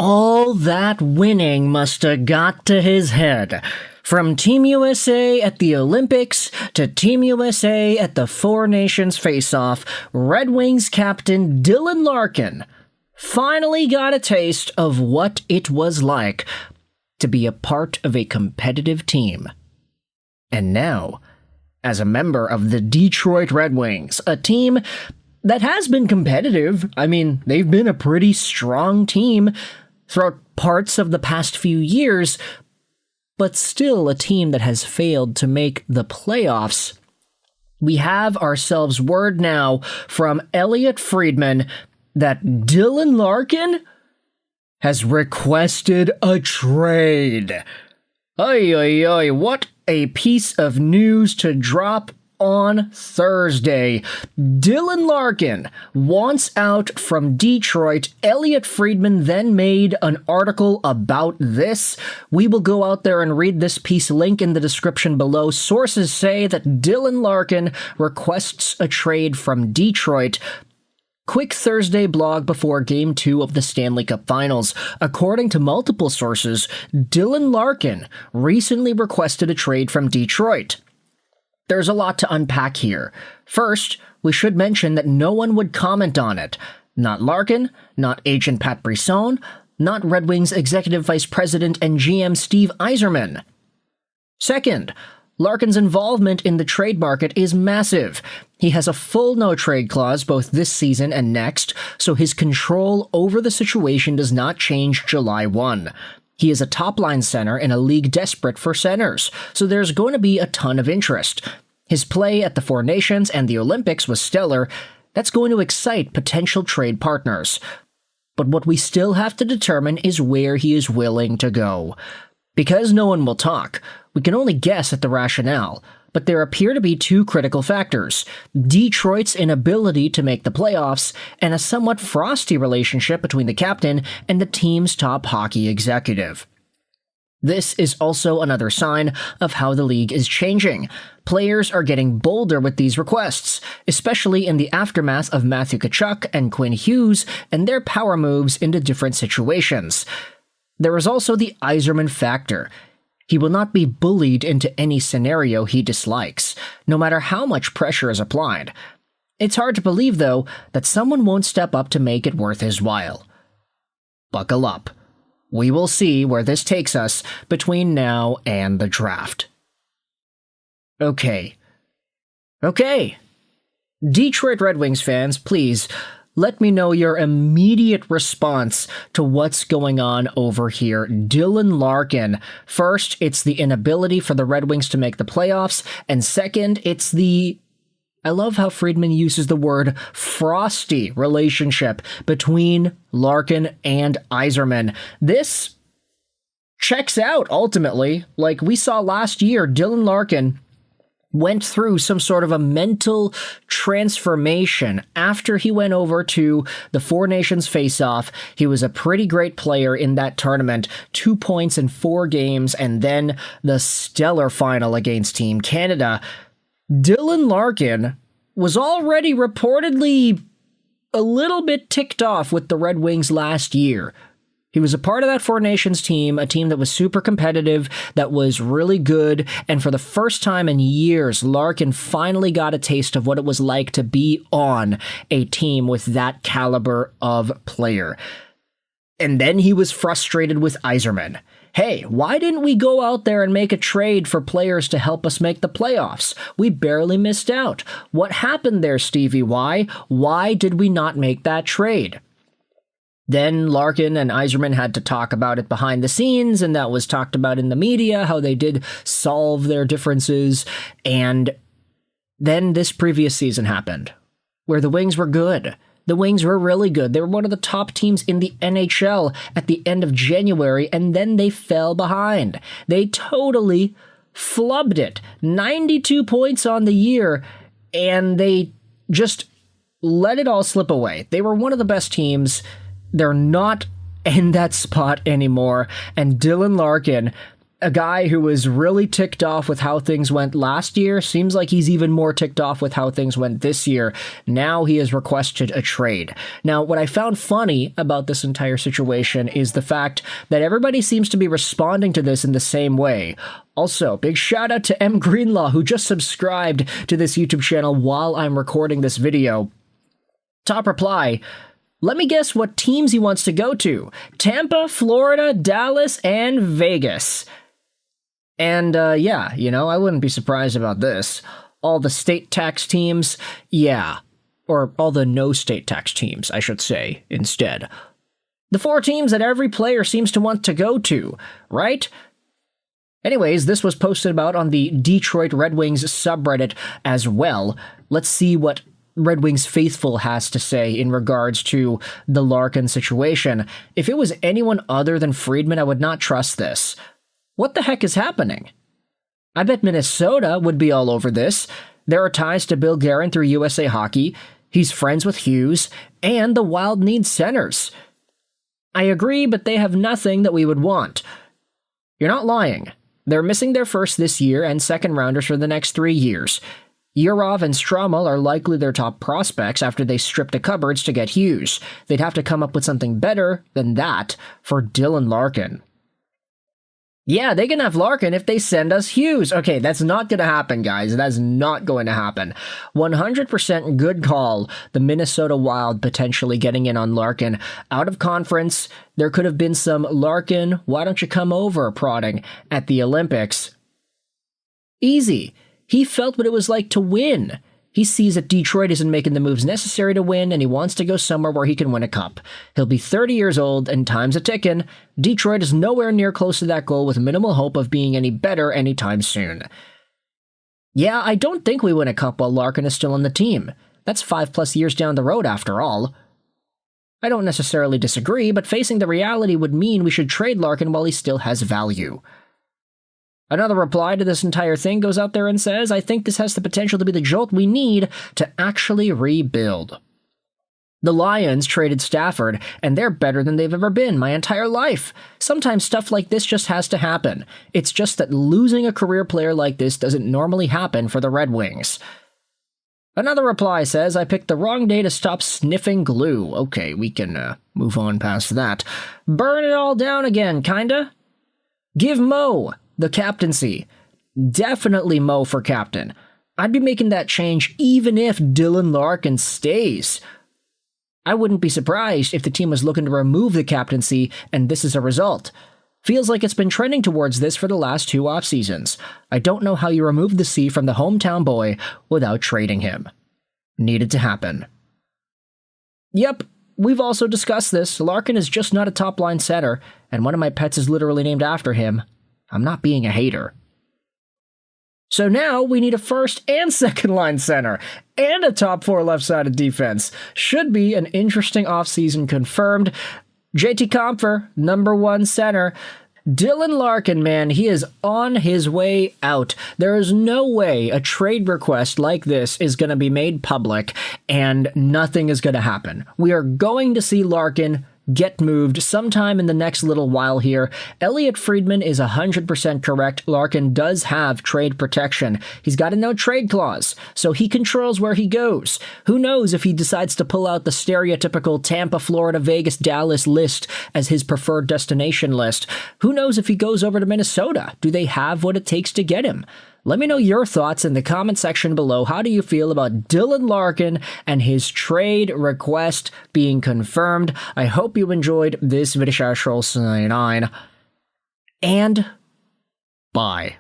All that winning must have got to his head. From Team USA at the Olympics to Team USA at the Four Nations Face-Off, Red Wings captain Dylan Larkin finally got a taste of what it was like to be a part of a competitive team. And now, as a member of the Detroit Red Wings, a team that has been competitive, they've been a pretty strong team throughout parts of the past few years, but still a team that has failed to make the playoffs. We have ourselves word now from Elliotte Friedman that Dylan Larkin has requested a trade. Oy, what a piece of news to drop on Thursday. Dylan Larkin wants out from Detroit. Elliotte Friedman then made an article about this. We will go out there and read this piece, link in the description below. Sources say that Dylan Larkin requests a trade from Detroit. Quick Thursday blog before Game 2 of the Stanley Cup Finals. According to multiple sources, Dylan Larkin recently requested a trade from Detroit. There's a lot to unpack here. First, we should mention that no one would comment on it. Not Larkin, not agent Pat Brisson, not Red Wings Executive Vice President and GM Steve Yzerman. Second, Larkin's involvement in the trade market is massive. He has a full no-trade clause both this season and next, so his control over the situation does not change July 1. He is a top-line center in a league desperate for centers, so there's going to be a ton of interest. His play at the Four Nations and the Olympics was stellar. That's going to excite potential trade partners. But what we still have to determine is where he is willing to go. Because no one will talk, we can only guess at the rationale, but there appear to be two critical factors: Detroit's inability to make the playoffs, and a somewhat frosty relationship between the captain and the team's top hockey executive. This is also another sign of how the league is changing. Players are getting bolder with these requests, especially in the aftermath of Matthew Tkachuk and Quinn Hughes and their power moves into different situations. There is also the Yzerman factor. He will not be bullied into any scenario he dislikes, no matter how much pressure is applied. It's hard to believe, though, that someone won't step up to make it worth his while. Buckle up. We will see where this takes us between now and the draft. Okay. Detroit Red Wings fans, please, let me know your immediate response to what's going on over here. Dylan Larkin. First, it's the inability for the Red Wings to make the playoffs, and second, it's I love how Friedman uses the word frosty relationship between Larkin and Yzerman. This checks out, ultimately. Like we saw last year, Dylan Larkin went through some sort of a mental transformation after he went over to the Four Nations Face-Off. He was a pretty great player in that tournament, 2 points in 4 games, and then the stellar final against Team Canada. Dylan Larkin was already reportedly a little bit ticked off with the Red Wings last year. He was a part of that Four Nations team, a team that was super competitive, that was really good, and for the first time in years, Larkin finally got a taste of what it was like to be on a team with that caliber of player. And then he was frustrated with Yzerman. Hey, why didn't we go out there and make a trade for players to help us make the playoffs? We barely missed out. What happened there, Stevie? Why did we not make that trade? Then Larkin and Yzerman had to talk about it behind the scenes, and that was talked about in the media, how they did solve their differences. And then this previous season happened, where the Wings were good. The Wings were really good. They were one of the top teams in the NHL at the end of January, and then they fell behind. They totally flubbed it. 92 points on the year, and they just let it all slip away. They were one of the best teams. They're not in that spot anymore, and Dylan Larkin A guy who was really ticked off with how things went last year seems like he's even more ticked off with how things went this year. Now he has requested a trade. Now, what I found funny about this entire situation is the fact that everybody seems to be responding to this in the same way. Also, big shout out to M. Greenlaw, who just subscribed to this YouTube channel while I'm recording this video. Top reply: let me guess what teams he wants to go to. Tampa, Florida, Dallas, and Vegas. And, yeah, you know, I wouldn't be surprised about this. All the state tax teams, yeah. Or all the no state tax teams, I should say, instead. The 4 teams that every player seems to want to go to, right? Anyways, this was posted about on the Detroit Red Wings subreddit as well. Let's see what Red Wings faithful has to say in regards to the Larkin situation. If it was anyone other than Friedman, I would not trust this. What the heck is happening? I bet Minnesota would be all over this. There are ties to Bill Guerin through USA Hockey. He's friends with Hughes, and the Wild need centers. I agree, but they have nothing that we would want. You're not lying. They're missing their first this year and second rounders for the next 3 years. Yurov and Stromel are likely their top prospects after they strip the cupboards to get Hughes. They'd have to come up with something better than that for Dylan Larkin. Yeah, they can have Larkin if they send us Hughes. Okay, that's not going to happen, guys. That's not going to happen. 100% good call, the Minnesota Wild potentially getting in on Larkin. Out of conference, there could have been some Larkin, why don't you come over prodding at the Olympics. Easy. He felt what it was like to win. He sees that Detroit isn't making the moves necessary to win, and he wants to go somewhere where he can win a cup. He'll be 30 years old, and time's a-tickin'. Detroit is nowhere near close to that goal with minimal hope of being any better anytime soon. Yeah, I don't think we win a cup while Larkin is still on the team. That's 5+ years down the road after all. I don't necessarily disagree, but facing the reality would mean we should trade Larkin while he still has value. Another reply to this entire thing goes out there and says, I think this has the potential to be the jolt we need to actually rebuild. The Lions traded Stafford, and they're better than they've ever been my entire life. Sometimes stuff like this just has to happen. It's just that losing a career player like this doesn't normally happen for the Red Wings. Another reply says, I picked the wrong day to stop sniffing glue. Okay, we can move on past that. Burn it all down again, kinda? Give Mo the captaincy. Definitely Mo for captain. I'd be making that change even if Dylan Larkin stays. I wouldn't be surprised if the team was looking to remove the captaincy and this is a result. Feels like it's been trending towards this for the last 2 off-seasons. I don't know how you remove the C from the hometown boy without trading him. Needed to happen. Yep, we've also discussed this. Larkin is just not a top-line center, and one of my pets is literally named after him. I'm not being a hater. So now we need a first and second line center and a top 4 left-sided defense. Should be an interesting offseason confirmed. JT Compher, number 1 center. Dylan Larkin, man, he is on his way out. There is no way a trade request like this is going to be made public and nothing is going to happen. We are going to see Larkin get moved sometime in the next little while here. Elliotte Friedman is 100% correct. Larkin does have trade protection. He's got a no-trade clause, so he controls where he goes. Who knows if he decides to pull out the stereotypical Tampa, Florida, Vegas, Dallas list as his preferred destination list. Who knows if he goes over to Minnesota? Do they have what it takes to get him? Let me know your thoughts in the comment section below. How do you feel about Dylan Larkin and his trade request being confirmed? I hope you enjoyed this video, and bye.